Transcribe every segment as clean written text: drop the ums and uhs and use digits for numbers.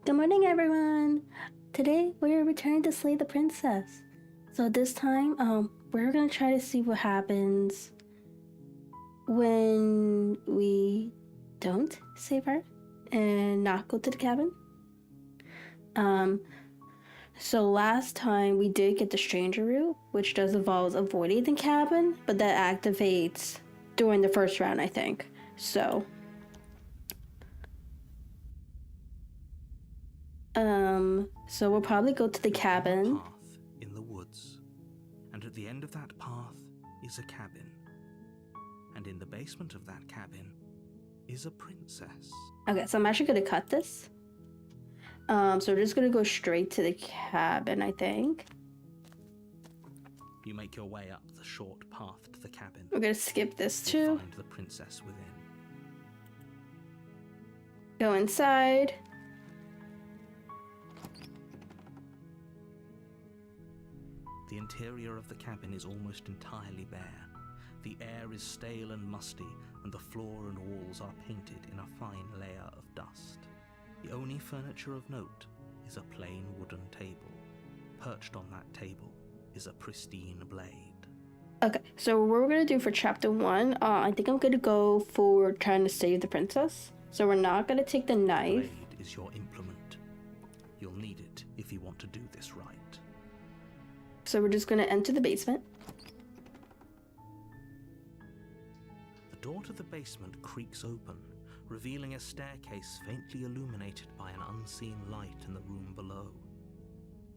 Good morning, everyone! Today, we're returning to slay the princess. So this time, we're gonna try to see what happens when we don't save her and not go to the cabin. So last time we did get the stranger route, which does involve avoiding the cabin, but that activates during the first round, I think. So we'll probably go to the cabin. Path in the woods, and at the end of that path is a cabin, and in the basement of that cabin is a princess. Okay, so I'm actually gonna cut this. So we're just gonna go straight to the cabin, I think. You make your way up the short path to the cabin. We're gonna skip this You too. find the princess within. Go inside. The interior of the cabin is almost entirely bare. The air is stale and musty, and the floor and walls are painted in a fine layer of dust. The only furniture of note is a plain wooden table. Perched on that table is a pristine blade. Okay, so what we're gonna do for chapter 1, I think I'm gonna go for trying to save the princess. So we're not gonna take the knife. The blade is your implement. You'll need it if you want to do this right. So we're just gonna enter the basement. The door to the basement creaks open, revealing a staircase faintly illuminated by an unseen light in the room below.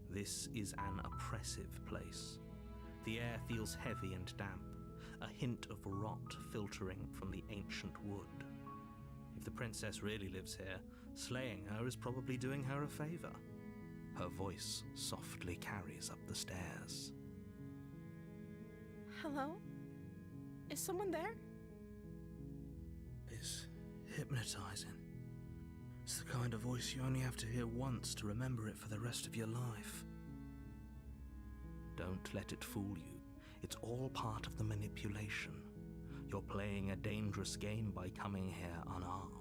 This is an oppressive place. The air feels heavy and damp, a hint of rot filtering from the ancient wood. If the princess really lives here, slaying her is probably doing her a favor. Her voice softly carries up the stairs. Hello? Is someone there? It's hypnotizing. It's the kind of voice you only have to hear once to remember it for the rest of your life. Don't let it fool you. It's all part of the manipulation. You're playing a dangerous game by coming here unarmed.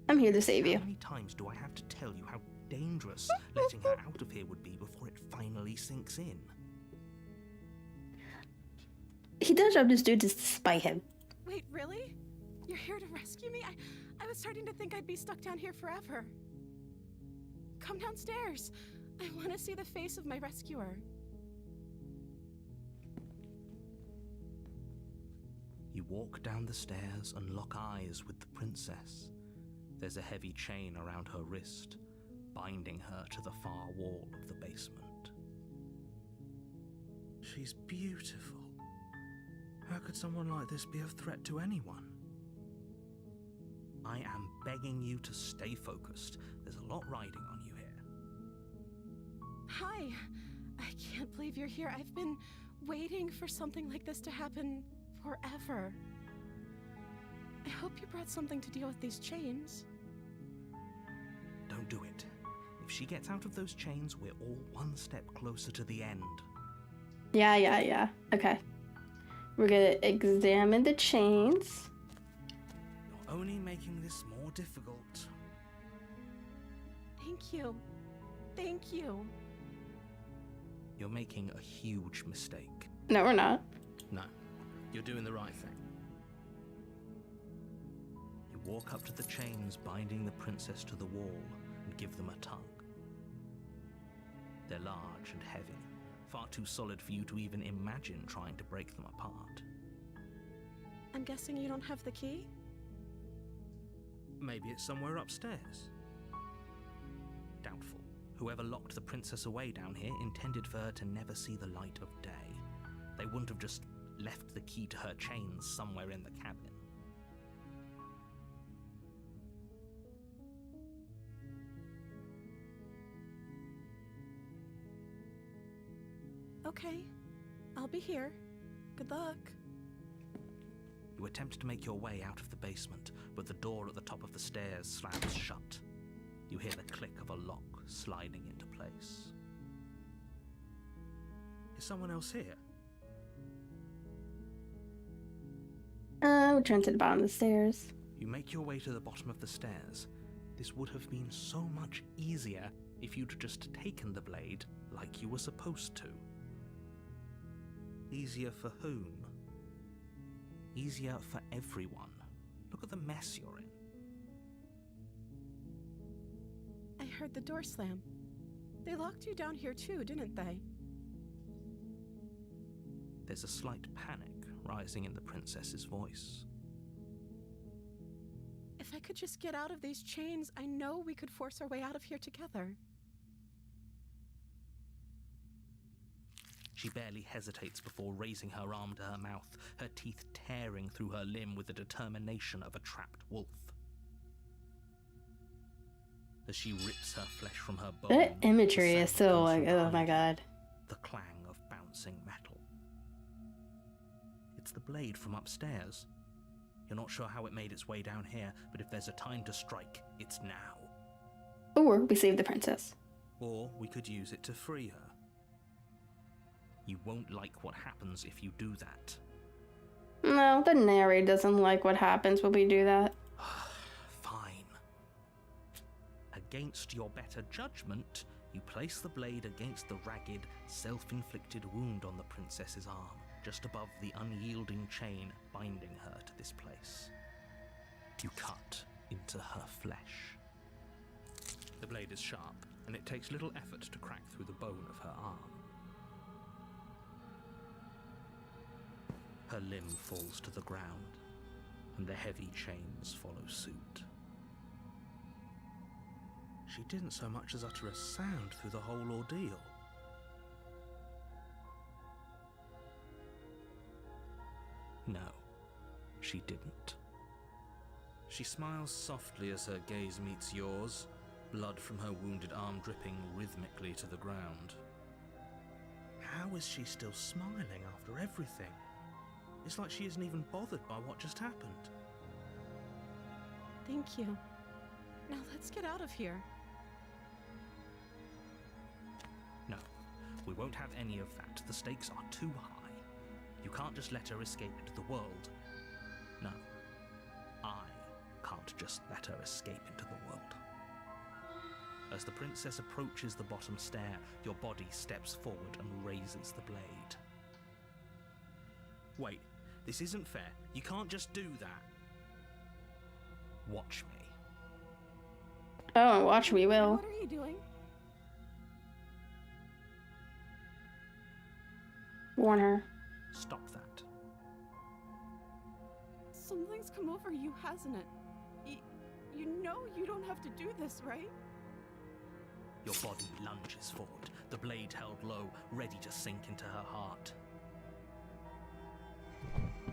I'm here to save you. How many times do I have to tell you how dangerous letting her out of here would be before it finally sinks in? He does job this dude to spite him. Wait, really? You're here to rescue me? I was starting to think I'd be stuck down here forever. Come downstairs. I want to see the face of my rescuer. You walk down the stairs and lock eyes with the princess. There's a heavy chain around her wrist, binding her to the far wall of the basement. She's beautiful. How could someone like this be a threat to anyone? I am begging you to stay focused. There's a lot riding on you here. Hi. I can't believe you're here. I've been waiting for something like this to happen forever. I hope you brought something to deal with these chains. Don't do it. If she gets out of those chains, we're all one step closer to the end. Yeah. Okay. We're gonna examine the chains. You're only making this more difficult. Thank you. Thank you. You're making a huge mistake. No, we're not. No, you're doing the right thing. You walk up to the chains binding the princess to the wall and give them a tug. They're large and heavy, far too solid for you to even imagine trying to break them apart. I'm guessing you don't have the key? Maybe it's somewhere upstairs. Doubtful. Whoever locked the princess away down here intended for her to never see the light of day. They wouldn't have just left the key to her chains somewhere in the cabin. Okay. I'll be here. Good luck. You attempt to make your way out of the basement, but the door at the top of the stairs slams shut. You hear the click of a lock sliding into place. Is someone else here? Return to the bottom of the stairs. You make your way to the bottom of the stairs. This would have been so much easier if you'd just taken the blade like you were supposed to. Easier for whom? Easier for everyone. Look at the mess you're in. I heard the door slam. They locked you down here too, didn't they? There's a slight panic rising in the princess's voice. If I could just get out of these chains, I know we could force our way out of here together. She barely hesitates before raising her arm to her mouth, her teeth tearing through her limb with the determination of a trapped wolf. As she rips her flesh from her bones, That imagery is so like, oh my god. the clang of bouncing metal. It's the blade from upstairs. You're not sure how it made its way down here, but if there's a time to strike, it's now. Or we save the princess. Or we could use it to free her. You won't like what happens if you do that. No, the narrator doesn't like what happens when we do that. Fine. Against your better judgment, you place the blade against the ragged, self-inflicted wound on the princess's arm, just above the unyielding chain binding her to this place. You cut into her flesh. The blade is sharp, and it takes little effort to crack through the bone of her arm. Her limb falls to the ground, and the heavy chains follow suit. She didn't so much as utter a sound through the whole ordeal. No, she didn't. She smiles softly as her gaze meets yours, blood from her wounded arm dripping rhythmically to the ground. How is she still smiling after everything? It's like she isn't even bothered by what just happened. Thank you. Now let's get out of here. No, we won't have any of that. The stakes are too high. You can't just let her escape into the world. No, I can't just let her escape into the world. As the princess approaches the bottom stair, your body steps forward and raises the blade. Wait, this isn't fair. You can't just do that. Watch me. Oh, watch me, Will. What are you doing? Warn her. Stop that. Something's come over you, hasn't it? You know you don't have to do this, right? Your body lunges forward, the blade held low, ready to sink into her heart.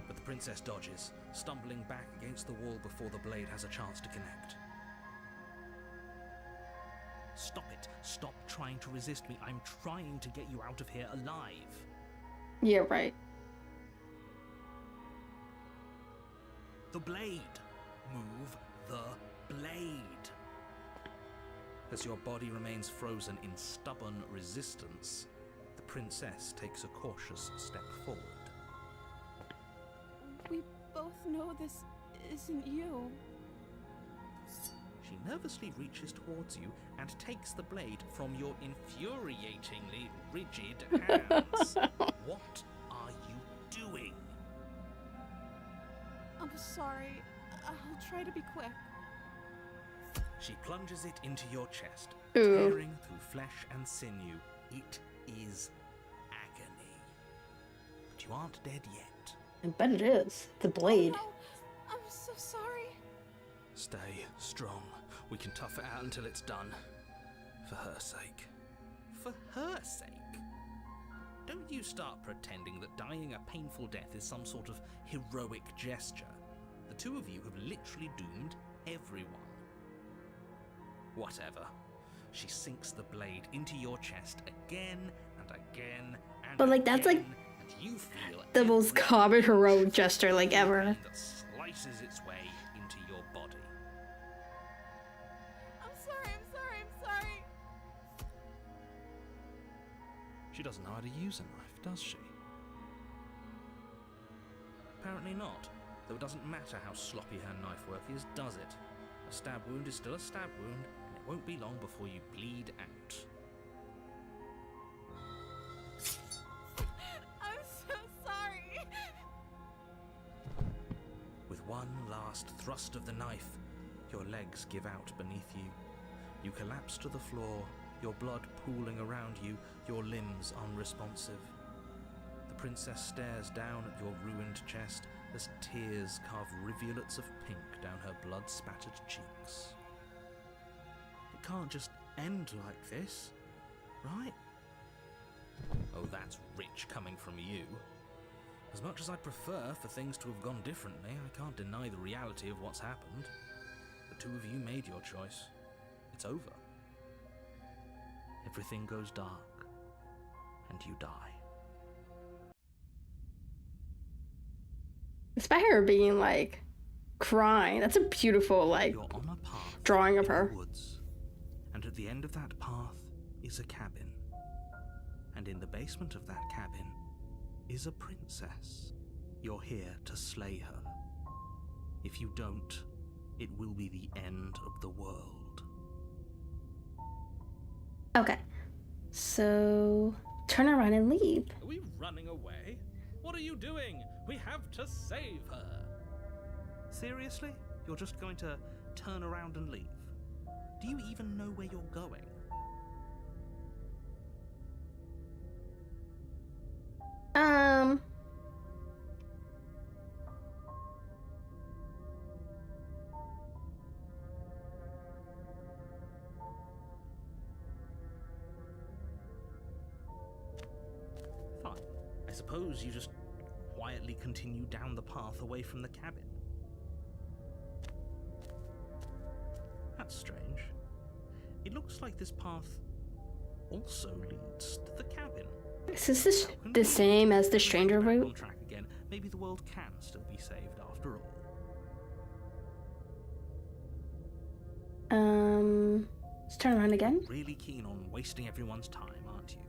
But the princess dodges, stumbling back against the wall before the blade has a chance to connect. Stop it. Stop trying to resist me. I'm trying to get you out of here alive. Yeah, right. The blade. Move the blade. As your body remains frozen in stubborn resistance, the princess takes a cautious step forward. We both know this isn't you. She nervously reaches towards you and takes the blade from your infuriatingly rigid hands. What are you doing? I'm sorry. I'll try to be quick. She plunges it into your chest, Ooh. tearing through flesh and sinew. It is agony. But you aren't dead yet. I bet it is. The blade. Oh, no. I'm so sorry. Stay strong. We can tough it out until it's done. For her sake. For her sake? Don't you start pretending that dying a painful death is some sort of heroic gesture. The two of you have literally doomed everyone. Whatever. She sinks the blade into your chest again and again and But, like, that's, like, again, and you feel the most every common heroic gesture, like, ever. pain that slices its way into your body. I'm sorry. She doesn't know how to use a knife, does she? Apparently not. though it doesn't matter how sloppy her knife work is, does it? A stab wound is still a stab wound, and it won't be long before you bleed out. I'm so sorry. With one last thrust of the knife, your legs give out beneath you. You collapse to the floor, your blood pooling around you, your limbs unresponsive. The princess stares down at your ruined chest as tears carve rivulets of pink down her blood-spattered cheeks. It can't just end like this, right? Oh, that's rich coming from you. As much as I'd prefer for things to have gone differently, I can't deny the reality of what's happened. The two of you made your choice. It's over. Everything goes dark, and you die. Despite her being like crying, that's a beautiful like You're on a path drawing of in her. the woods, and at the end of that path is a cabin. And in the basement of that cabin is a princess. You're here to slay her. If you don't, it will be the end of the world. Okay, so turn around and leave. Are we running away? What are you doing? We have to save her. Seriously? You're just going to turn around and leave? Do you even know where you're going? Fine. I suppose you just quietly continue down the path away from the cabin. That's strange. It looks like this path also leads to the cabin. Is this the same as the stranger Back route? on track again. Maybe the world can still be saved after all. Let's turn around again. Really keen on wasting everyone's time, aren't you?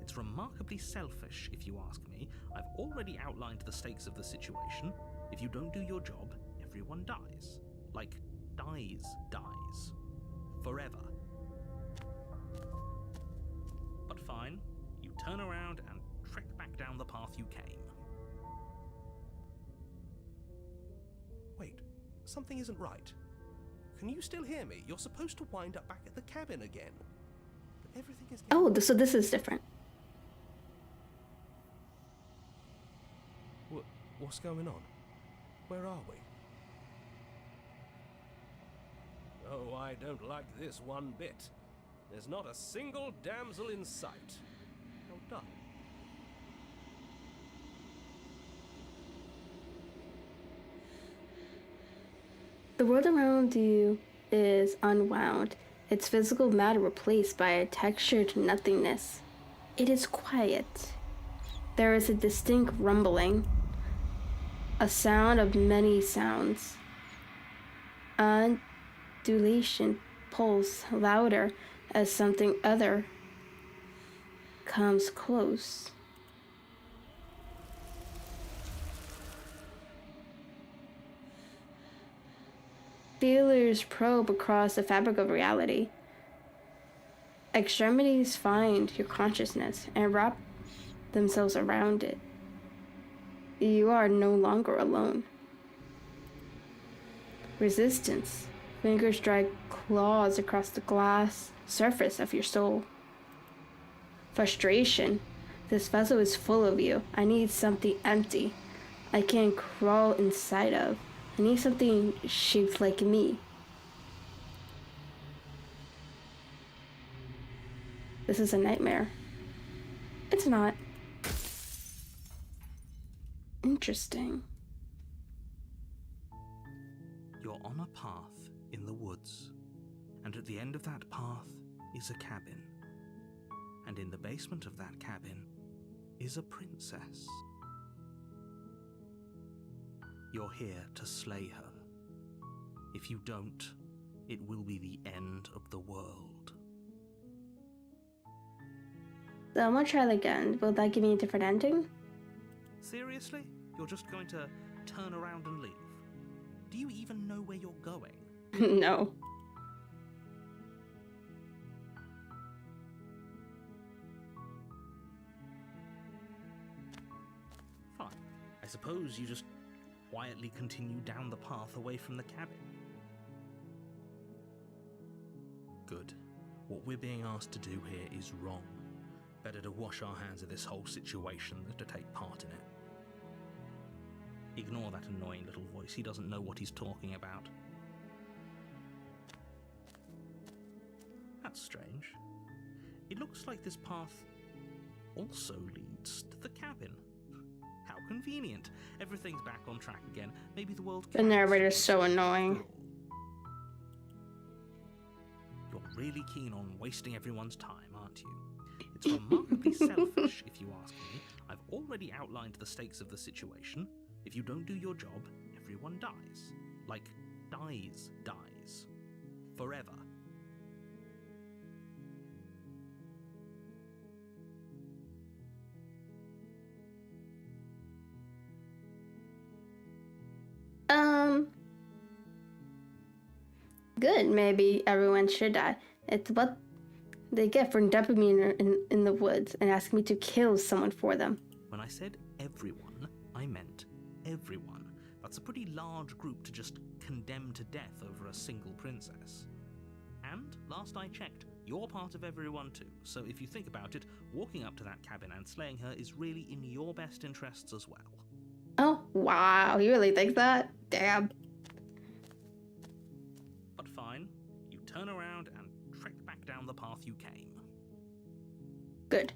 It's remarkably selfish, if you ask me. I've already outlined the stakes of the situation. If you don't do your job, everyone dies. Like, dies. Forever. But fine, you turn around and trek back down the path you came. Wait, something isn't right. Can you still hear me? You're supposed to wind up back at the cabin again. But everything is getting... Oh, so this is different. What's going on? Where are we? Oh, I don't like this one bit. There's not a single damsel in sight. How dull. The world around you is unwound, its physical matter replaced by a textured nothingness. It is quiet. There is a distinct rumbling, a sound of many sounds. Undulation pulse louder as something other comes close. Feelers probe across the fabric of reality. Extremities find your consciousness and wrap themselves around it. You are no longer alone. Resistance. Fingers drag claws across the glass surface of your soul. Frustration. This vessel is full of you. I need something empty I can crawl inside of. I need something shaped like me. This is a nightmare. It's not. Interesting. You're on a path in the woods, and at the end of that path is a cabin. And in the basement of that cabin is a princess. You're here to slay her. If you don't, it will be the end of the world. So I'm gonna try it again. Will that give me a different ending? Seriously? You're just going to turn around and leave. Do you even know where you're going? No. Fine. I suppose you just quietly continue down the path away from the cabin. Good. What we're being asked to do here is wrong. Better to wash our hands of this whole situation than to take part in it. Ignore that annoying little voice. He doesn't know what he's talking about. That's strange. It looks like this path also leads to the cabin. How convenient. Everything's back on track again. Maybe the world The can narrator's so annoying. You're really keen on wasting everyone's time, aren't you? It's remarkably selfish, if you ask me. I've already outlined the stakes of the situation. If you don't do your job, everyone dies. Like, dies. Forever. Good, maybe everyone should die. It's what they get for dumping me in the woods and asking me to kill someone for them. When I said everyone, I meant everyone. That's a pretty large group to just condemn to death over a single princess. And, last I checked, you're part of everyone too, so if you think about it, walking up to that cabin and slaying her is really in your best interests as well. Oh, wow, you really think that? Damn. But fine, you turn around and trek back down the path you came. Good.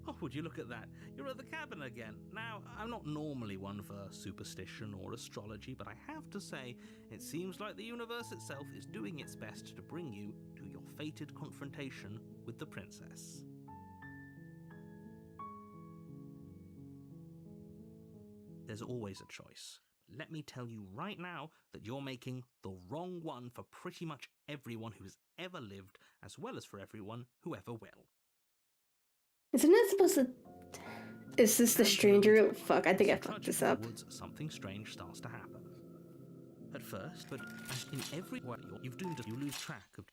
Oh, would you look at that? You're at the cabin again. Now, I'm not normally one for superstition or astrology, but I have to say, it seems like the universe itself is doing its best to bring you to your fated confrontation with the princess. There's always a choice. Let me tell you right now that you're making the wrong one for pretty much everyone who's ever lived, as well as for everyone who ever will. Isn't it supposed to... Is this the stranger? Fuck, I think I fucked this up. Woods, something strange starts to happen. At first, but as in every way you've doomed you lose track of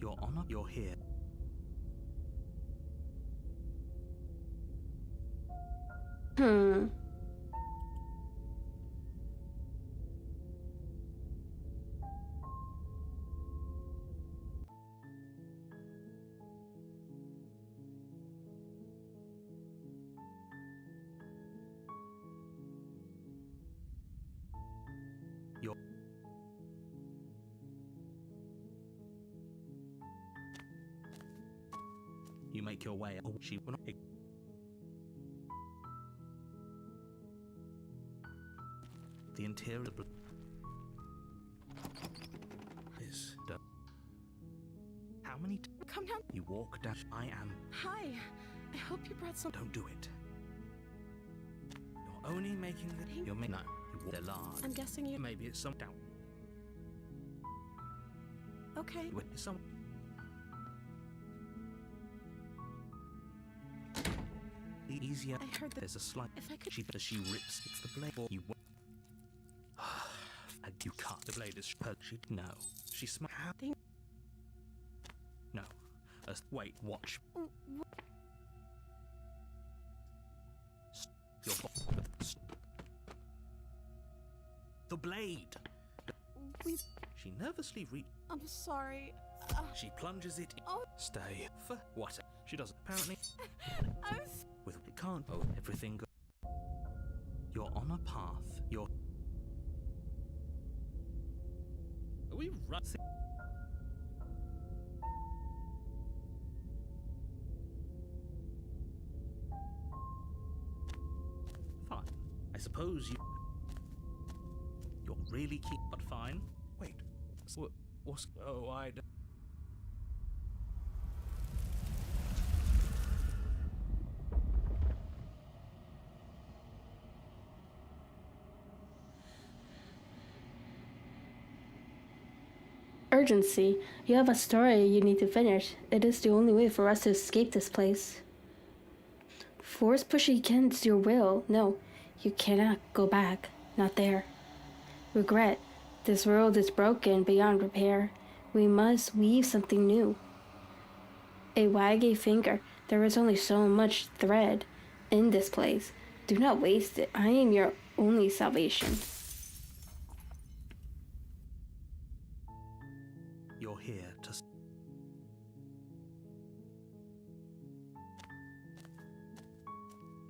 your honor. You're here. You make your way. Oh, she will not. The interior is done. How many? Come down. You walk down. I am. Hi. I hope you brought some. Don't do it. You're only making the. You're no. They're large. I'm guessing you. Maybe it's some doubt. Okay. With some. Easier. I heard that. There's a slight. If I could. She rips. It's the blade. You. You cut. The blade is. She. No. She smacked. No. Wait. Watch. The blade. She nervously I'm sorry. She plunges it. Oh. Stay. For what? She doesn't. Apparently. With it can't. Oh, everything. You're on a path. You're. Are we running? Fine. I suppose you. You're really keen, but fine. Wait. What's? Oh, I. Urgency. You have a story you need to finish. It is the only way for us to escape this place. Force push against your will. No, you cannot go back. Not there. Regret. This world is broken beyond repair. We must weave something new. A waggy finger. There is only so much thread in this place. Do not waste it. I am your only salvation. You're here to...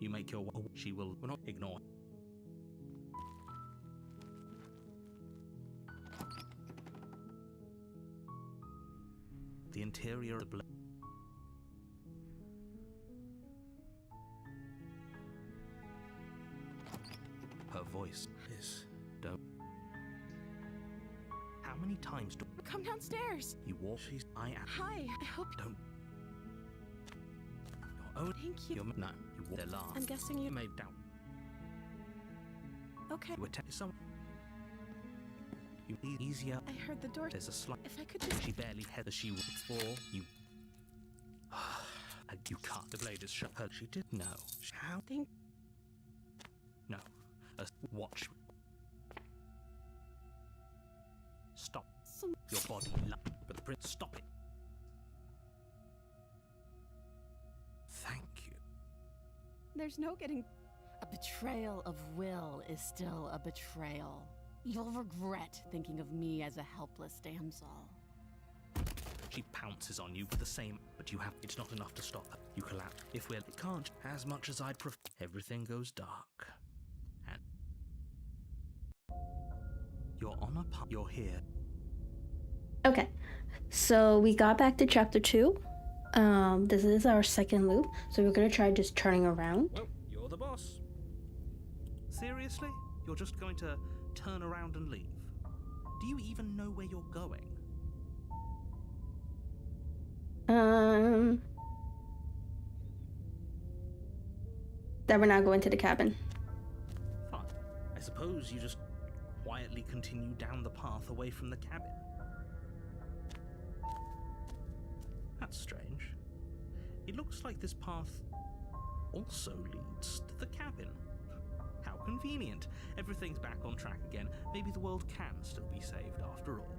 You make your... She will not ignore. The interior of the... Her voice is... Don't... How many times do... Come downstairs. You walk... She's... I am... Hi, I hope... Don't... Your own... Thank you. You're... No, you walk... They're large. I'm guessing you... made down. Okay. You attack some... You easier... I heard the door... There's a slight... If I could just... She barely had as she was before. You... And you can't. The blade is shut. Her... She did know. How... Think... No. Watch. Stop. Your body... But the prince... Stop it. Thank you. There's no getting... A betrayal of will is still a betrayal. You'll regret thinking of me as a helpless damsel. She pounces on you with the same, but you have... It's not enough to stop her. You collapse. If we're... It can't. As much as I'd prefer... Everything goes dark. And... You're on a... You're here. Okay, so we got back to chapter 2. This is our second loop, so we're gonna try just turning around. Well, you're the boss. Seriously? You're just going to turn around and leave? Do you even know where you're going? That we're not going to the cabin. Fine. I suppose you just quietly continue down the path away from the cabin. That's strange. It looks like this path also leads to the cabin. How convenient. Everything's back on track again. Maybe the world can still be saved after all.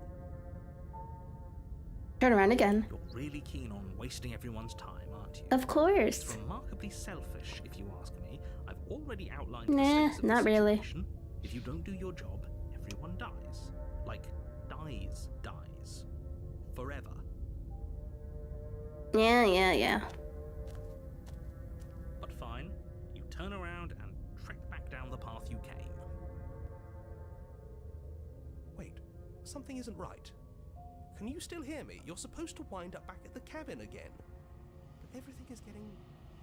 Turn around again. You're really keen on wasting everyone's time, aren't you? Of course. It's remarkably selfish, if you ask me. I've already outlined Nah, the stakes of not the really. situation. If you don't do your job, everyone dies. Like, dies. Forever. Yeah. But fine, you turn around and trek back down the path you came. Wait, something isn't right. Can you still hear me? You're supposed to wind up back at the cabin again. But everything is getting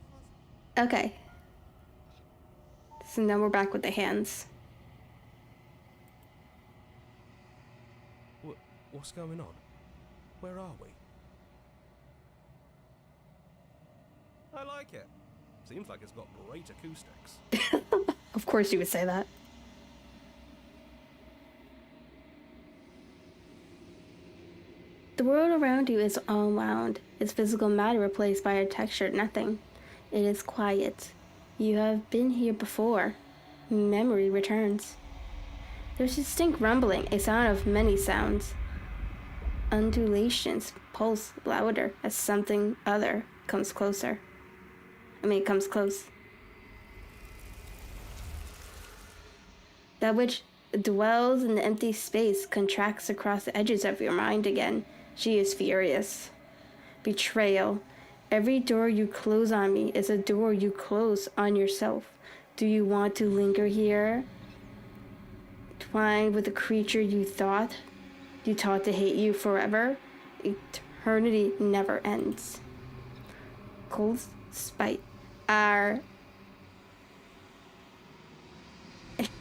fuzzy. Okay. So now we're back with the hands. What's going on? Where are we? I like it. Seems like it's got great acoustics. Of course you would say that. The world around you is unwound, its physical matter replaced by a textured nothing. It is quiet. You have been here before. Memory returns. There's a distinct rumbling, a sound of many sounds. Undulations pulse louder as something other comes closer. Comes close. That which dwells in the empty space contracts across the edges of your mind again. She is furious. Betrayal. Every door you close on me is a door you close on yourself. Do you want to linger here? Twined with a creature you taught to hate you forever? Eternity never ends. Cold spite.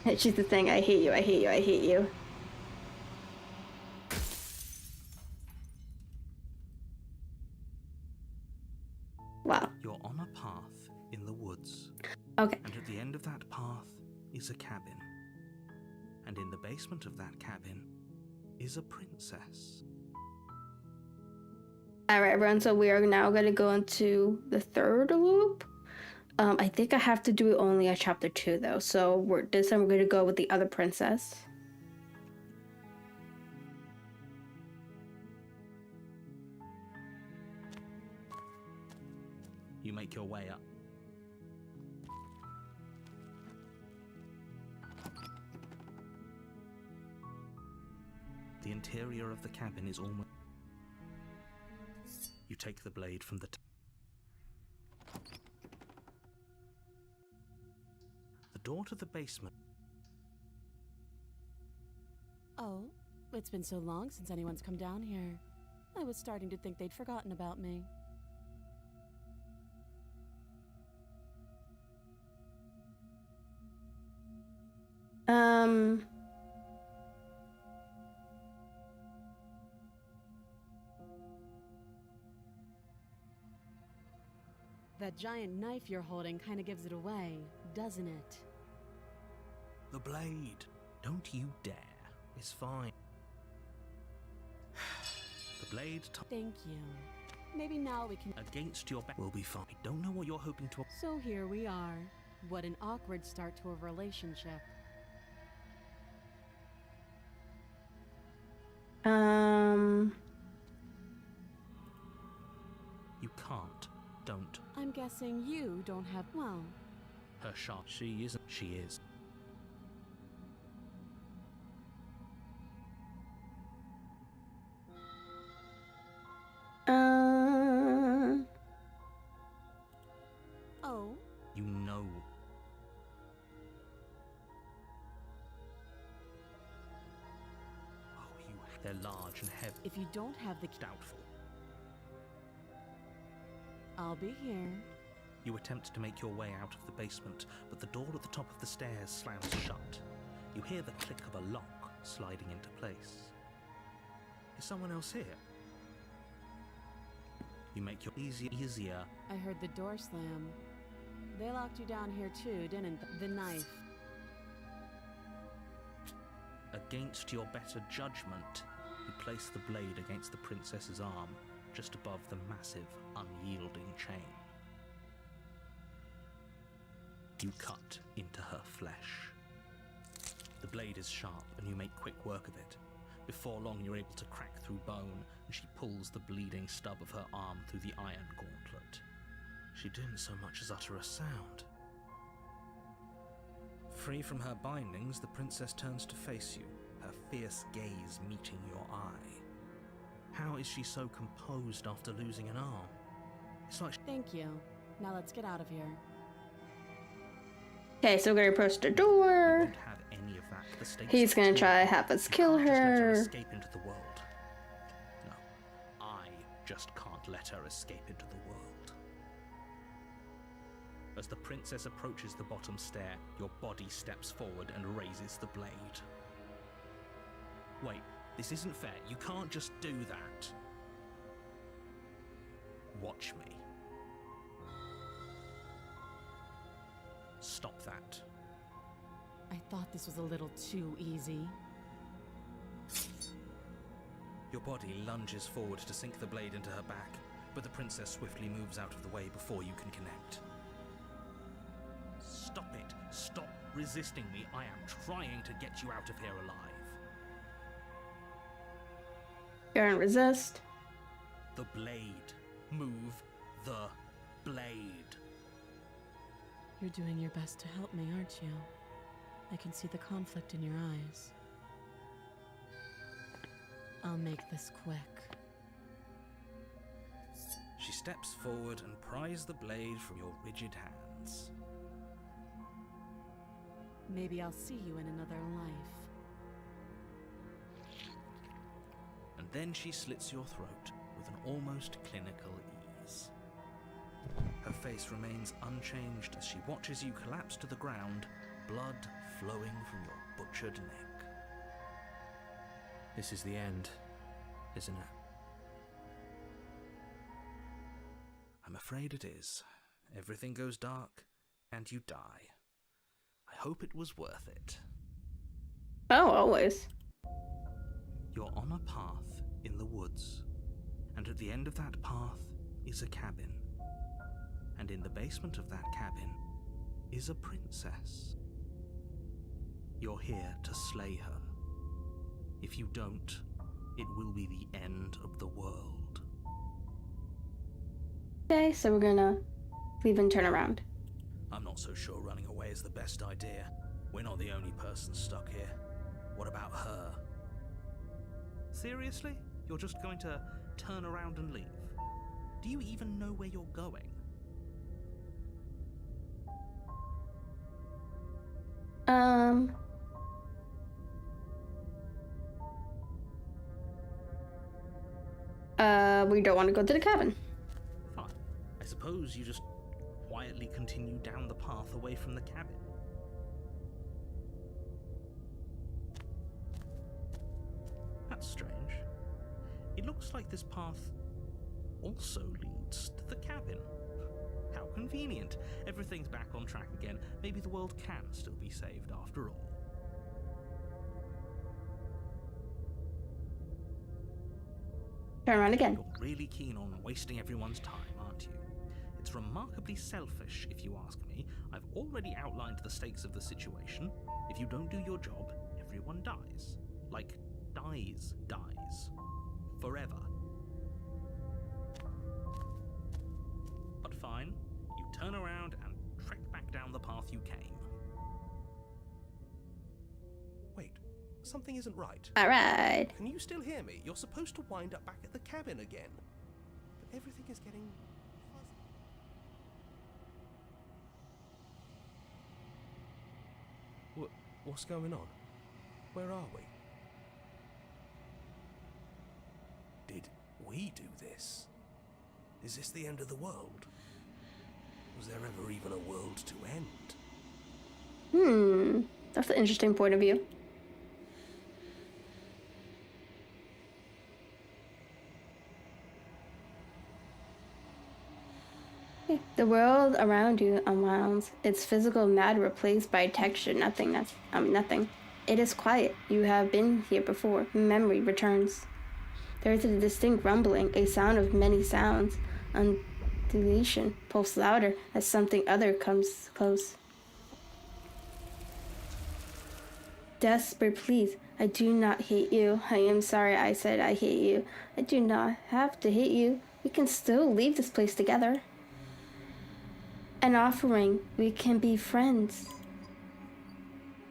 It's just the thing. I hate you. Wow. You're on a path in the woods. Okay. And at the end of that path is a cabin. And in the basement of that cabin is a princess. Alright, everyone, so we are now going to go into the third loop. I think I have to do it only at chapter 2 though. So this time we're gonna go with the other princess. You make your way up. The interior of the cabin is almost... You take the blade from the... The door to the basement... Oh, it's been so long since anyone's come down here. I was starting to think they'd forgotten about me. That giant knife you're holding kind of gives it away, doesn't it? The blade! Don't you dare. It's fine. The blade... Thank you. Maybe now we can... Against your back will be fine. I don't know what you're hoping to... So here we are. What an awkward start to a relationship. You can't. Don't. I'm guessing you don't have... Well... Her shot. She isn't. She is. Oh? You know. Oh, they're large and heavy. If you don't have the... Doubtful. I'll be here. You attempt to make your way out of the basement, but the door at the top of the stairs slams shut. You hear the click of a lock sliding into place. Is someone else here? You make your easier. I heard the door slam. They locked you down here too, didn't they? The knife. Against your better judgment, you place the blade against the princess's arm, just above the massive, unyielding chain. You cut into her flesh. The blade is sharp, and you make quick work of it. Before long, you're able to crack through bone, and she pulls the bleeding stub of her arm through the iron gauntlet. She didn't so much as utter a sound. Free from her bindings, the princess turns to face you, her fierce gaze meeting your eye. How is she so composed after losing an arm? It's like... Thank you. Now let's get out of here. Okay, so we're gonna approach the You door. won't have any of that. The stakes He's are gonna too try to high. have us You kill can't just let her her. escape into the world. No, I just can't let her escape into the world. As the princess approaches the bottom stair, your body steps forward and raises the blade. Wait, this isn't fair. You can't just do that. Watch me. Stop that. I thought this was a little too easy. Your body lunges forward to sink the blade into her back, but the princess swiftly moves out of the way before you can connect. Stop it! Stop resisting me! I am trying to get you out of here alive. Gonna resist. The blade. Move the blade. You're doing your best to help me, aren't you? I can see the conflict in your eyes. I'll make this quick. She steps forward and pries the blade from your rigid hands. Maybe I'll see you in another life. And then she slits your throat with an almost clinical ease. Her face remains unchanged as she watches you collapse to the ground, blood flowing from your butchered neck. This is the end, isn't it? I'm afraid it is. Everything goes dark, and you die. I hope it was worth it. Oh, always. You're on a path in the woods, and at the end of that path is a cabin. And in the basement of that cabin is a princess. You're here to slay her. If you don't, it will be the end of the world. Okay, so we're gonna leave and turn around. I'm not so sure running away is the best idea. We're not the only person stuck here. What about her? Seriously? You're just going to turn around and leave? Do you even know where you're going? We don't want to go to the cabin. Fine. I suppose you just quietly continue down the path away from the cabin. That's strange. It looks like this path also leads to the cabin. How convenient. Everything's back on track again. Maybe the world can still be saved after all. Turn around again. You're really keen on wasting everyone's time, aren't you? It's remarkably selfish, if you ask me. I've already outlined the stakes of the situation. If you don't do your job, everyone dies. Like, dies. Forever. But fine, you turn around and trek back down the path you came. Wait, something isn't right. Alright. Can you still hear me? You're supposed to wind up back at the cabin again. But everything is getting fuzzy. What's going on? Where are we? Did we do this? Is this the end of the world? Was there ever even a world to end? That's an interesting point of view. The world around you unwounds, its physical matter replaced by texture nothingness. Nothing. It is quiet. You have been here before. Memory returns. There is a distinct rumbling, a sound of many sounds. Undulation pulse louder as something other comes close. Desperate pleas. I do not hate you. I am sorry I said I hate you. I do not have to hate you. We can still leave this place together. An offering. We can be friends.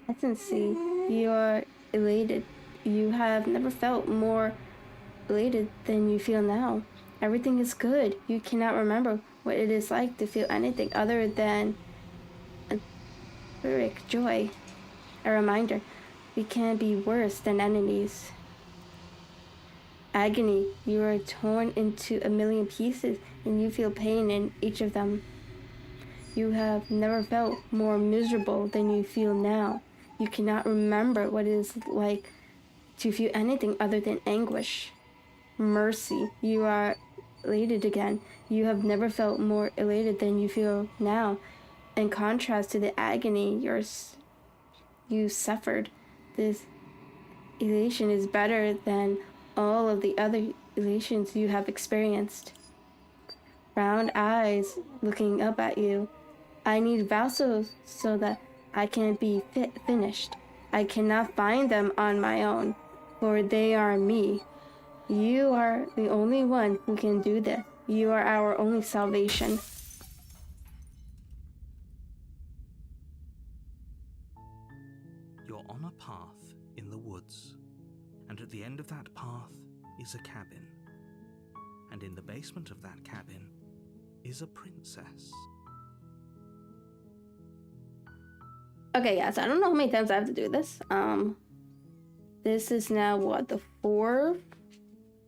I can see you are elated. You have never felt more elated than you feel now. Everything is good. You cannot remember what it is like to feel anything other than etheric joy. A reminder, we can be worse than enemies. Agony, you are torn into a million pieces and you feel pain in each of them. You have never felt more miserable than you feel now. You cannot remember what it is like to feel anything other than anguish. Mercy, you are elated again. You have never felt more elated than you feel now. In contrast to the agony you suffered, this elation is better than all of the other elations you have experienced. Round eyes looking up at you. I need vassals so that I can be finished. I cannot find them on my own, for they are me. You are the only one who can do this. You are our only salvation. You're on a path in the woods, and at the end of that path is a cabin. And in the basement of that cabin is a princess. Okay, yeah, so I don't know how many times I have to do this. This is now what, the fourth?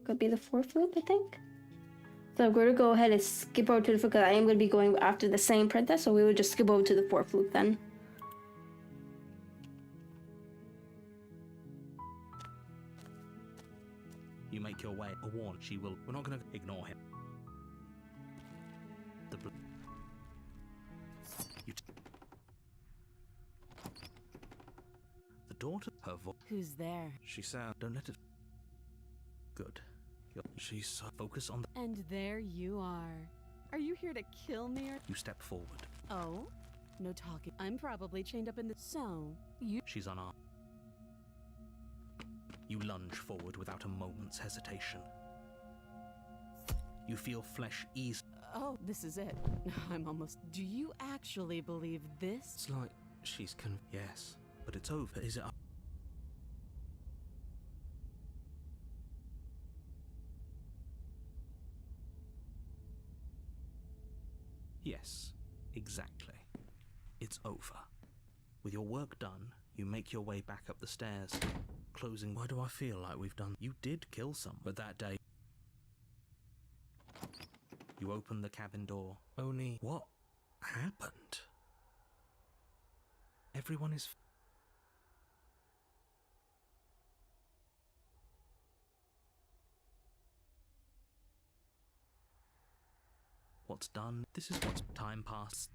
Could be the fourth loop, I think. So I'm going to go ahead and skip over to the fourth, because I am going to be going after the same princess, so we will just skip over to the fourth loop then. You make your way. A warn, she will. We're not going to ignore him. The daughter, her voice. Who's there? She sound. Don't let it. Good. She's focus on. And there you are. Are you here to kill me or? You step forward. Oh? No talking. I'm probably chained up in the. So, you. She's unarmed. You lunge forward without a moment's hesitation. You feel flesh ease. Oh, this is it. I'm almost. Do you actually believe this? It's like she's Yes, but it's over. Is it? Yes, exactly. It's over. With your work done, you make your way back up the stairs, closing. Why do I feel like we've done? You did kill someone, but that day. You open the cabin door. Only what happened? Everyone is. What's done? This is what's time passed.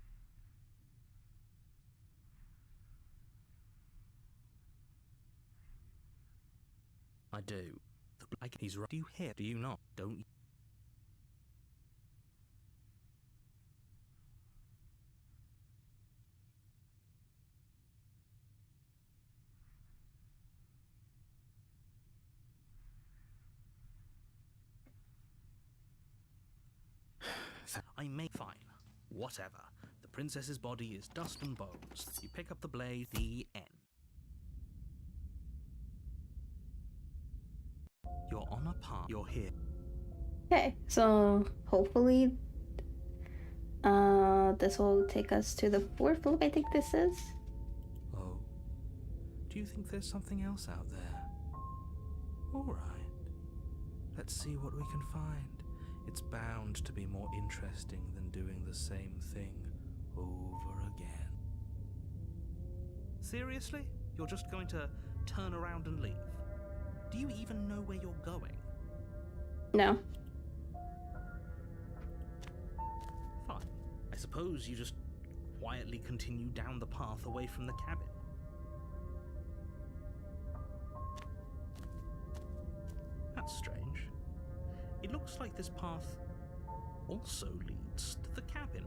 I do. He's right. Do you hear? Do you not? Don't you? I may fine. Whatever. The princess's body is dust and bones. You pick up the blade. The end. You're on a path. You're here. Okay, so hopefully this will take us to the fourth loop, I think this is. Oh. Do you think there's something else out there? Alright. Let's see what we can find. It's bound to be more interesting than doing the same thing over again. Seriously? You're just going to turn around and leave? Do you even know where you're going? No. Fine. I suppose you just quietly continue down the path away from the cabin. That's strange. It looks like this path also leads to the cabin.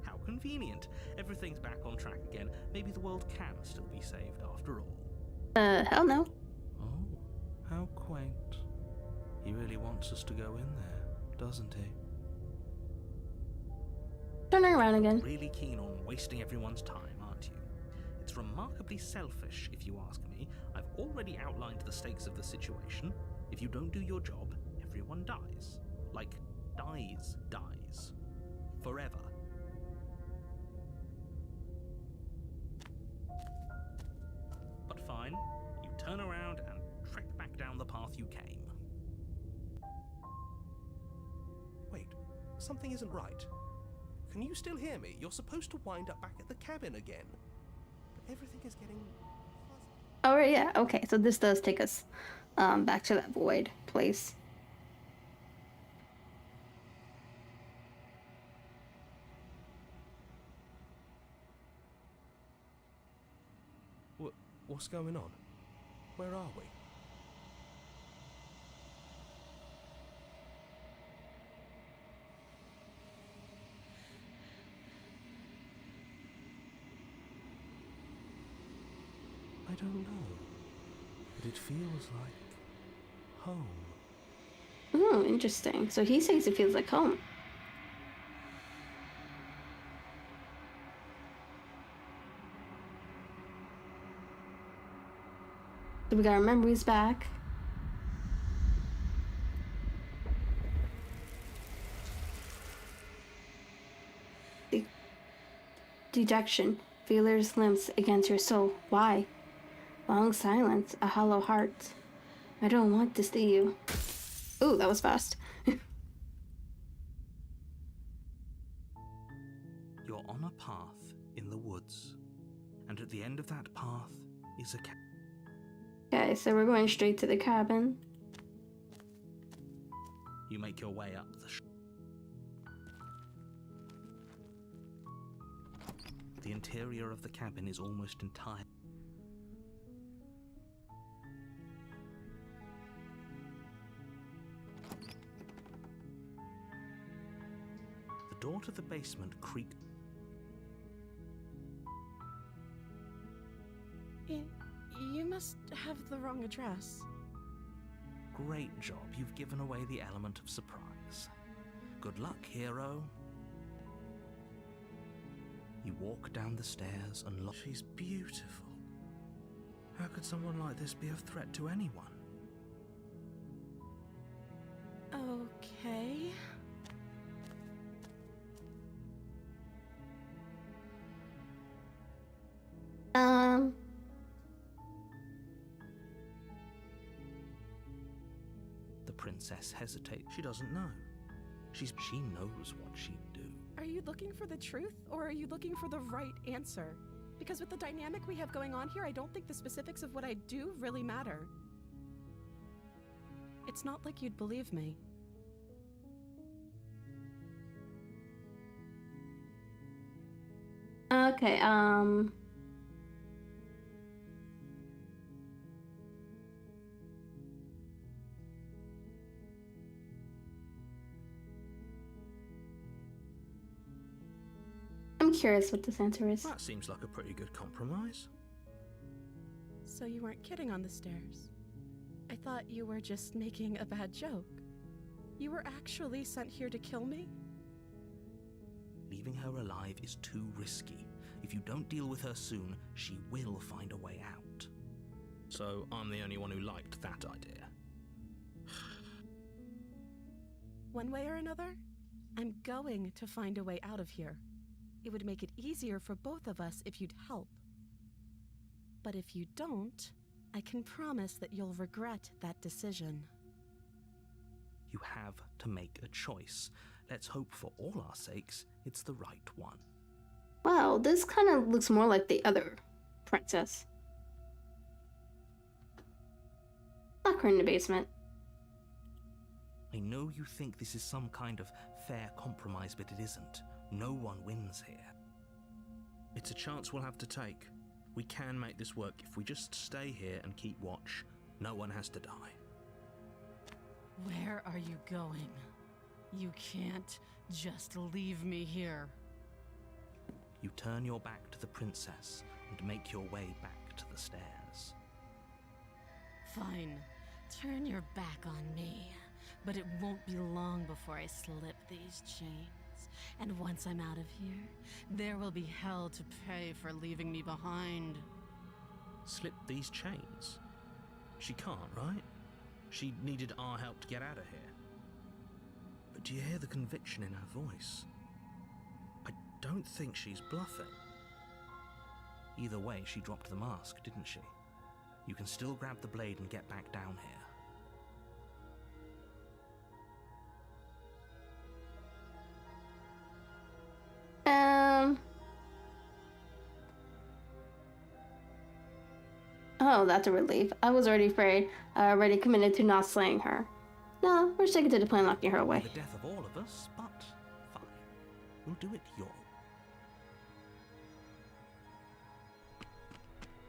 How convenient. Everything's back on track again. Maybe the world can still be saved after all. Hell no. Oh, how quaint. He really wants us to go in there, doesn't he? Turning around again. Really keen on wasting everyone's time, aren't you? It's remarkably selfish, if you ask me. I've already outlined the stakes of the situation. If you don't do your job, everyone dies. Like, dies. Forever. But fine, you turn around and trek back down the path you came. Wait, something isn't right. Can you still hear me? You're supposed to wind up back at the cabin again. But everything is getting fuzzy. Oh, yeah, okay, so this does take us back to that void place. What's going on? Where are we? I don't know, but it feels like home. Oh, interesting. So he says it feels like home. So we got our memories back. Dejection. Feelers limps against your soul. Why? Long silence. A hollow heart. I don't want to see you. Ooh, that was fast. You're on a path in the woods, and at the end of that path is a cabin. Okay, so we're going straight to the cabin. You make your way up the interior of the cabin is almost entire. door to the basement creaked. You must have the wrong address. Great job, you've given away the element of surprise. Good luck, hero. You walk down the stairs and look. She's beautiful. How could someone like this be a threat to anyone? Okay. The princess hesitates. She doesn't know. She knows what she'd do. Are you looking for the truth, or are you looking for the right answer? Because with the dynamic we have going on here, I don't think the specifics of what I do really matter. It's not like you'd believe me. Okay, I'm curious what this answer is. That seems like a pretty good compromise. So you weren't kidding on the stairs. I thought you were just making a bad joke. You were actually sent here to kill me? Leaving her alive is too risky. If you don't deal with her soon, she will find a way out. So I'm the only one who liked that idea. One way or another, I'm going to find a way out of here. It would make it easier for both of us if you'd help. But if you don't, I can promise that you'll regret that decision. You have to make a choice. Let's hope for all our sakes it's the right one. Wow, this kind of looks more like the other princess. Lock her in the basement. I know you think this is some kind of fair compromise, but it isn't. No one wins here. It's a chance we'll have to take. We can make this work if we just stay here and keep watch. No one has to die. Where are you going? You can't just leave me here. You turn your back to the princess and make your way back to the stairs. Fine, turn your back on me. But it won't be long before I slip these chains. And once I'm out of here, there will be hell to pay for leaving me behind. Slip these chains? She can't, right? She needed our help to get out of here. But do you hear the conviction in her voice? I don't think she's bluffing. Either way, she dropped the mask, didn't she? You can still grab the blade and get back down here. Oh, that's a relief. I was already afraid, already committed to not slaying her. No, we're sticking to the plan, locking her away. The death of all of us, but fine. We'll do it your way.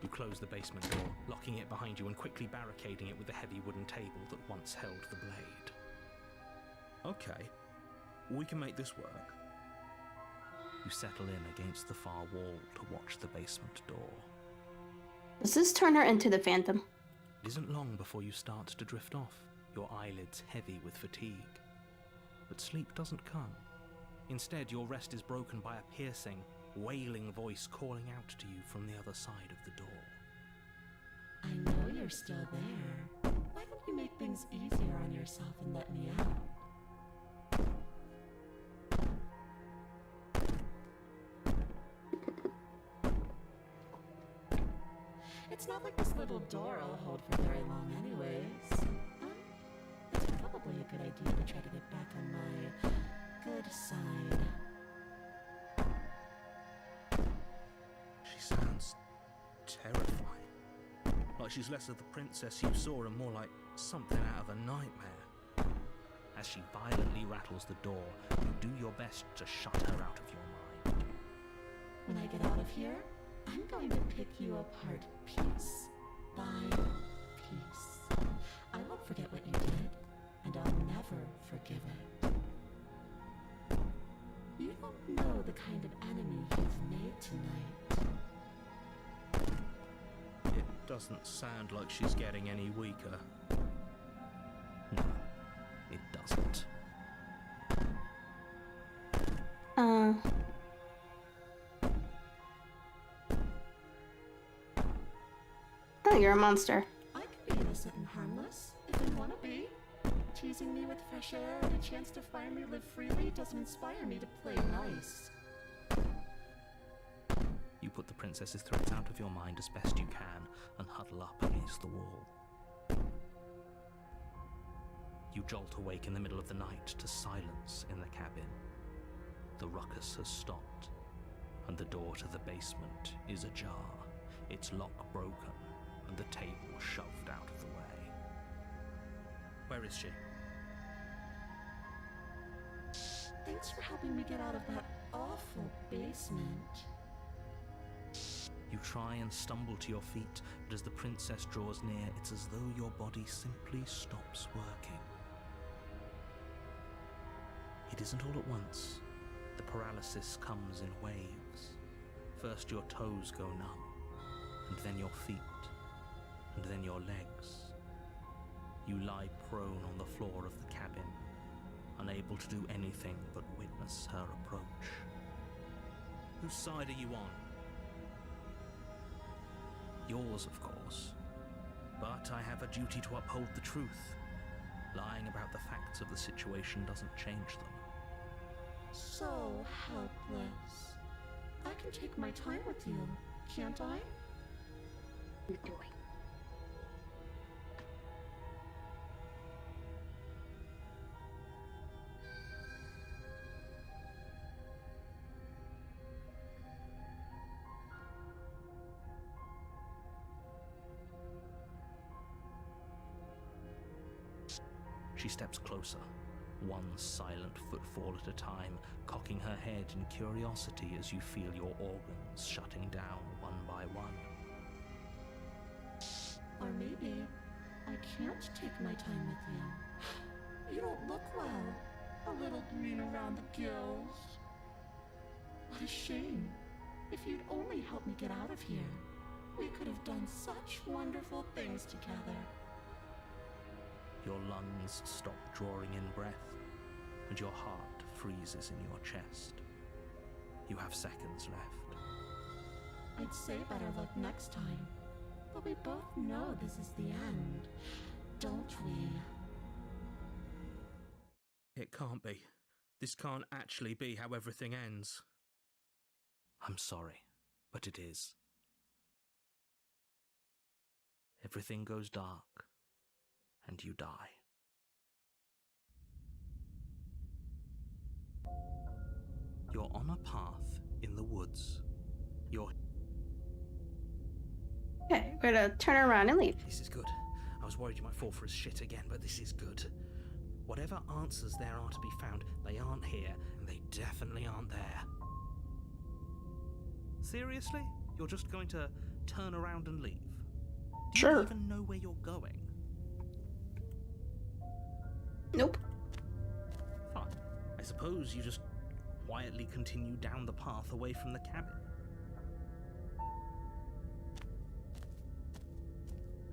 You close the basement door, locking it behind you and quickly barricading it with the heavy wooden table that once held the blade. Okay, we can make this work. You settle in against the far wall to watch the basement door. Does this turn her into the Phantom? It isn't long before you start to drift off, your eyelids heavy with fatigue. But sleep doesn't come. Instead, your rest is broken by a piercing, wailing voice calling out to you from the other side of the door. I know you're still there. Why don't you make things easier on yourself and let me out? It's not like this little door will hold for very long anyways. It's probably a good idea to try to get back on my good side. She sounds terrifying. Like she's less of the princess you saw and more like something out of a nightmare. As she violently rattles the door, you do your best to shut her out of your mind. When I get out of here, I'm going to pick you apart piece by piece. I won't forget what you did, and I'll never forgive it. You don't know the kind of enemy you've made tonight. It doesn't sound like she's getting any weaker. No, it doesn't. Oh, you're a monster. I can be innocent and harmless, if I want to be. Teasing me with fresh air and a chance to finally live freely doesn't inspire me to play nice. You put the princess's threats out of your mind as best you can and huddle up against the wall. You jolt awake in the middle of the night to silence in the cabin. The ruckus has stopped, and the door to the basement is ajar, its lock broken, and the table shoved out of the way. Where is she? Thanks for helping me get out of that awful basement. You try and stumble to your feet, but as the princess draws near, it's as though your body simply stops working. It isn't all at once. The paralysis comes in waves. First your toes go numb, and then your feet, and then your legs. You lie prone on the floor of the cabin, unable to do anything but witness her approach. Whose side are you on? Yours, of course. But I have a duty to uphold the truth. Lying about the facts of the situation doesn't change them. So helpless. I can take my time with you, can't I? You're doing. She steps closer, one silent footfall at a time, cocking her head in curiosity as you feel your organs shutting down one by one. Or maybe I can't take my time with you. You don't look well. A little green around the gills. What a shame. If you'd only helped me get out of here, we could have done such wonderful things together. Your lungs stop drawing in breath, and your heart freezes in your chest. You have seconds left. I'd say better luck next time, but we both know this is the end, don't we? It can't be. This can't actually be how everything ends. I'm sorry, but it is. Everything goes dark, and you die. You're on a path in the woods. Okay, we're gonna turn around and leave. This is good. I was worried you might fall for his shit again, but this is good. Whatever answers there are to be found, they aren't here, and they definitely aren't there. Seriously? You're just going to turn around and leave? Do Sure. you even know where you're going? Nope. Fine. I suppose you just quietly continue down the path away from the cabin.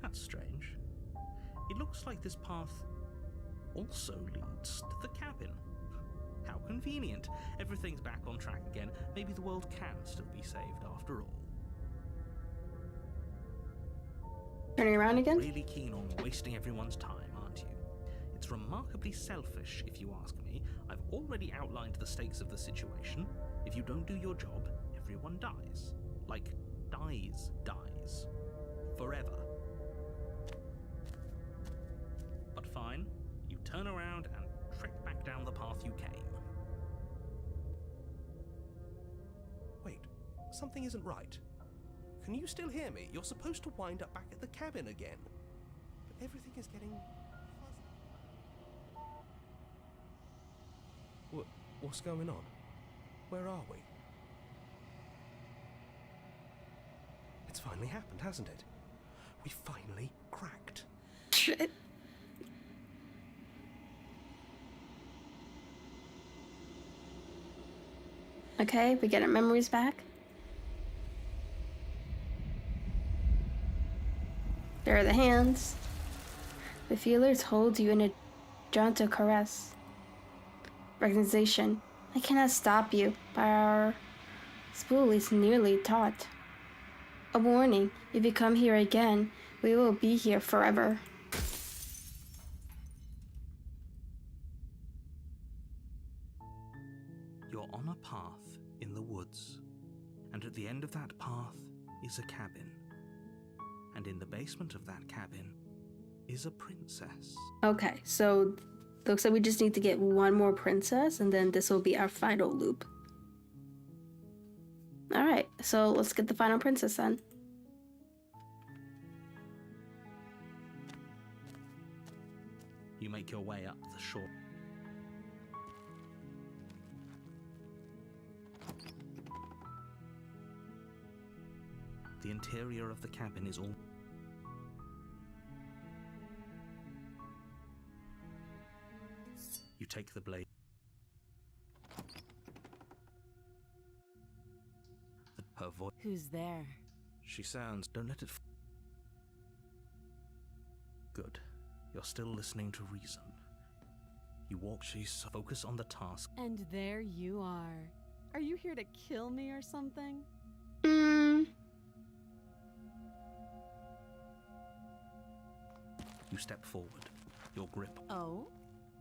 That's strange. It looks like this path also leads to the cabin. How convenient. Everything's back on track again. Maybe the world can still be saved after all. Turning around again? Really keen on wasting everyone's time, aren't you? It's remarkably selfish, if you ask me. I've already outlined the stakes of the situation. If you don't do your job, everyone dies. Like, dies. Forever. But fine, you turn around and trek back down the path you came. Wait, something isn't right. Can you still hear me? You're supposed to wind up back at the cabin again. But everything is getting fuzzy. What's going on? Where are we? It's finally happened, hasn't it? We finally cracked. Shit. Okay, we get our memories back. There are the hands. The feelers hold you in a gentle caress. Recognition. I cannot stop you, but our spool is nearly taut. A warning, if you come here again, we will be here forever. You're on a path in the woods, and at the end of that path is a cabin. And in the basement of that cabin is a princess. Okay, so looks like we just need to get one more princess, and then this will be our final loop. Alright, so let's get the final princess then. You make your way up the shore. The interior of the cabin is all... You take the blade. Her voice... Who's there? She sounds... Don't let it... Good. You're still listening to reason. You walk, she's focus on the task. And there you are. Are you here to kill me or something? You step forward. Your grip. Oh?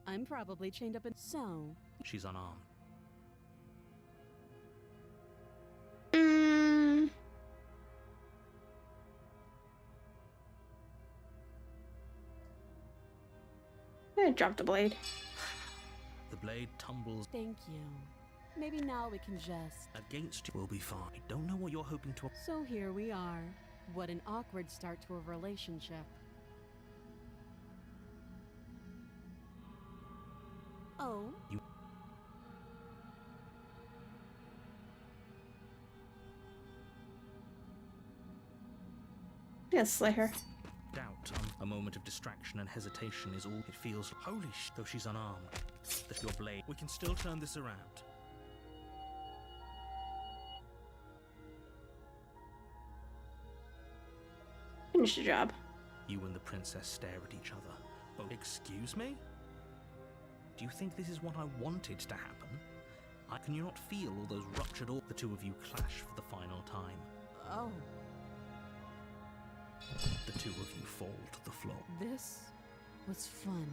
I'm probably chained up in... So? She's unarmed. Drop the blade. The blade tumbles Thank you. Maybe now we can just... against you. Will be fine. I don't know what you're hoping to... So here we are. What an awkward start to a relationship. Oh? You... Yeah, slay her. Doubt, a moment of distraction and hesitation is all it feels. Holy sh! Though she's unarmed. That your blade... We can still turn this around. Finish the job. You and the princess stare at each other. Oh, excuse me? Do you think this is what I wanted to happen? Can you not feel all those ruptured The two of you clash for the final time. Oh. The two of you fall to the floor. This was fun.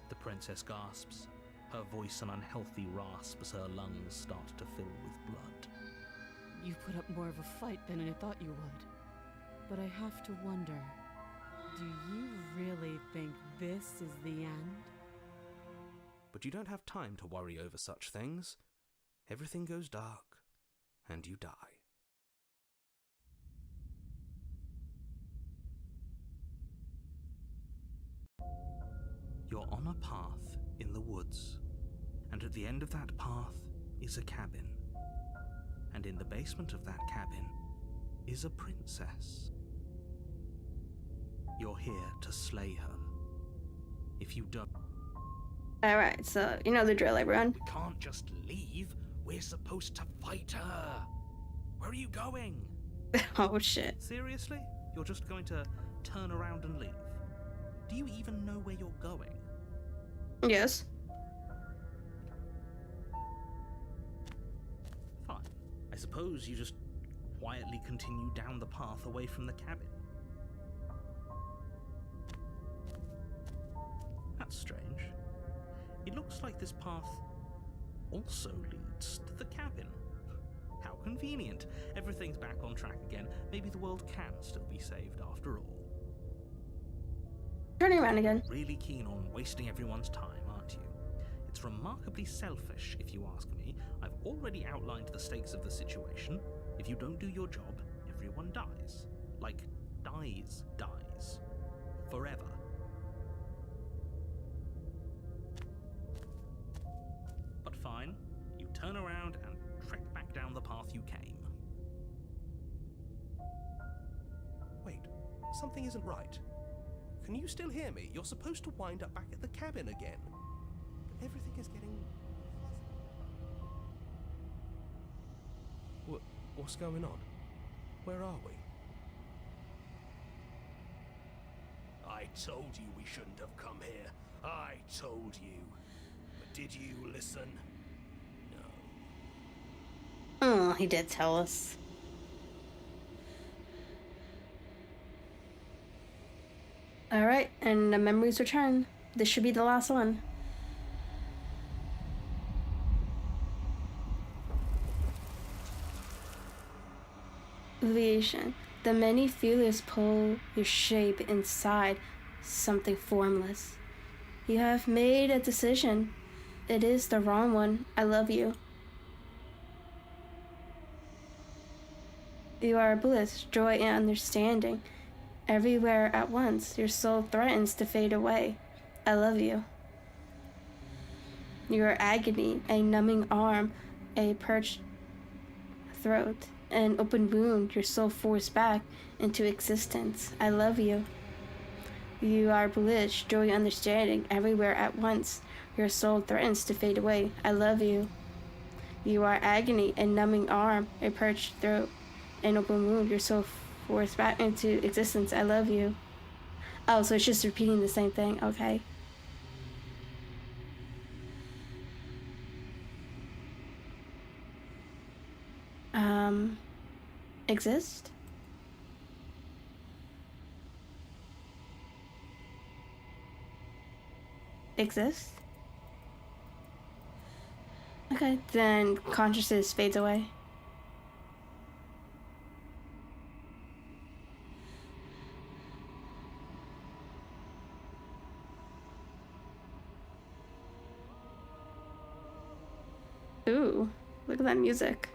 The princess gasps, her voice an unhealthy rasp as her lungs start to fill with blood. You put up more of a fight than I thought you would. But I have to wonder, do you really think this is the end? But you don't have time to worry over such things. Everything goes dark, and you die. You're on a path in the woods, and at the end of that path is a cabin. And in the basement of that cabin is a princess. You're here to slay her. If you don't... Alright, so you know the drill, everyone. We can't just leave. We're supposed to fight her. Where are you going? Oh shit. Seriously? You're just going to turn around and leave? Do you even know where you're going? Yes. Fine. I suppose you just quietly continue down the path away from the cabin. That's strange. It looks like this path also leads to the cabin. How convenient. Everything's back on track again. Maybe the world can still be saved after all. Turning around again. Really keen on wasting everyone's time, aren't you? It's remarkably selfish, if you ask me. I've already outlined the stakes of the situation. If you don't do your job, everyone dies. Like, dies. Forever. But fine, you turn around and trek back down the path you came. Wait, something isn't right. Can you still hear me? You're supposed to wind up back at the cabin again. But everything is getting fuzzy. What's going on? Where are we? I told you we shouldn't have come here. I told you. But did you listen? No. Oh, he did tell us. Alright, and the memories return. This should be the last one. Vision. The many feelers pull your shape inside something formless. You have made a decision. It is the wrong one. I love you. You are bliss, joy, and understanding. Everywhere at once, your soul threatens to fade away. I love you. You are agony, a numbing arm, a perched throat, an open wound, your soul forced back into existence. I love you. You are bliss, joy, understanding, everywhere at once. Your soul threatens to fade away. I love you. You are agony, a numbing arm, a perched throat, an open wound, your soul forced back into existence. I love you. Oh, so it's just repeating the same thing. Okay. Exist? Exist? Okay, then consciousness fades away. Ooh, look at that music.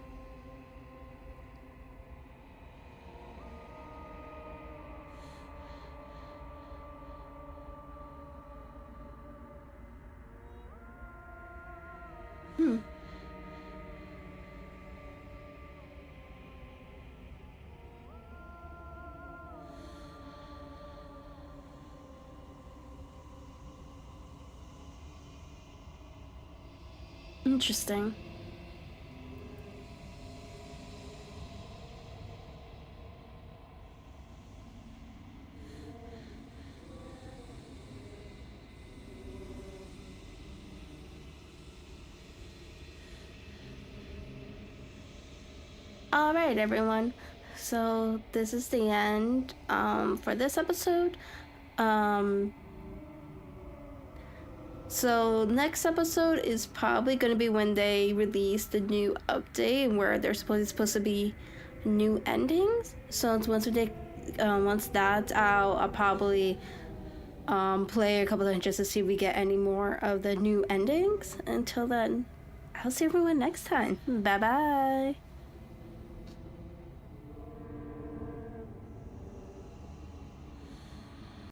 Interesting. Alright, everyone. So this is the end for this episode. So next episode is probably going to be when they release the new update where there's supposed to be new endings. So once that's out, I'll probably play a couple of just to see if we get any more of the new endings. Until then, I'll see everyone next time. Bye bye.